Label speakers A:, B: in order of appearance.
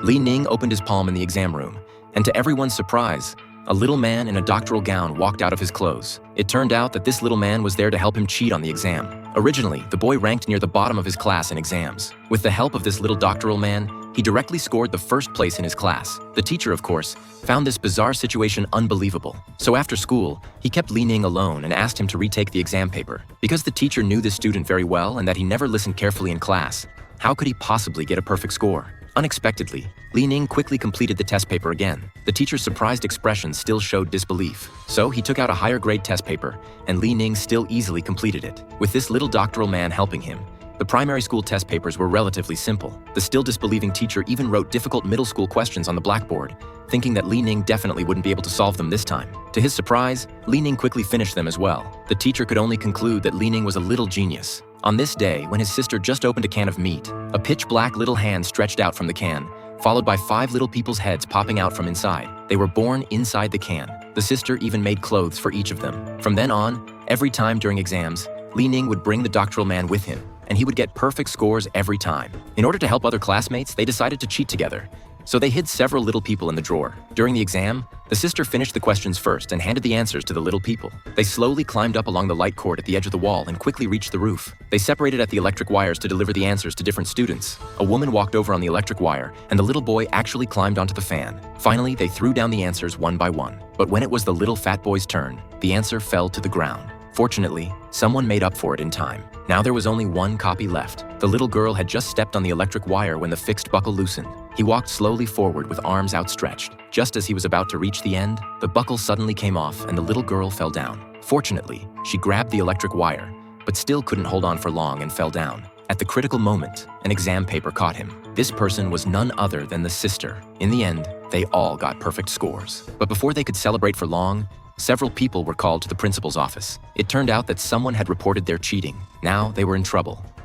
A: Li Ning opened his palm in the exam room, and to everyone's surprise, a little man in a doctoral gown walked out of his clothes. It turned out that this little man was there to help him cheat on the exam. Originally, the boy ranked near the bottom of his class in exams. With the help of this little doctoral man, he directly scored the first place in his class. The teacher, of course, found this bizarre situation unbelievable. So after school, he kept Li Ning alone and asked him to retake the exam paper. Because the teacher knew this student very well and that he never listened carefully in class, how could he possibly get a perfect score? Unexpectedly, Li Ning quickly completed the test paper again. The teacher's surprised expression still showed disbelief. So he took out a higher grade test paper, and Li Ning still easily completed it. With this little doctoral man helping him, the primary school test papers were relatively simple. The still disbelieving teacher even wrote difficult middle school questions on the blackboard, thinking that Li Ning definitely wouldn't be able to solve them this time. To his surprise, Li Ning quickly finished them as well. The teacher could only conclude that Li Ning was a little genius. On this day, when his sister just opened a can of meat, a pitch-black little hand stretched out from the can, followed by 5 little people's heads popping out from inside. They were born inside the can. The sister even made clothes for each of them. From then on, every time during exams, Li Ning would bring the doctoral man with him, and he would get perfect scores every time. In order to help other classmates, they decided to cheat together. So they hid several little people in the drawer. During the exam, the sister finished the questions first and handed the answers to the little people. They slowly climbed up along the light cord at the edge of the wall and quickly reached the roof. They separated at the electric wires to deliver the answers to different students. A woman walked over on the electric wire, and the little boy actually climbed onto the fan. Finally, they threw down the answers one by one. But when it was the little fat boy's turn, the answer fell to the ground. Fortunately, someone made up for it in time. Now there was only one copy left. The little girl had just stepped on the electric wire when the fixed buckle loosened. He walked slowly forward with arms outstretched. Just as he was about to reach the end, the buckle suddenly came off and the little girl fell down. Fortunately, she grabbed the electric wire, but still couldn't hold on for long and fell down. At the critical moment, an exam paper caught him. This person was none other than the sister. In the end, they all got perfect scores. But before they could celebrate for long, several people were called to the principal's office. It turned out that someone had reported their cheating. Now they were in trouble.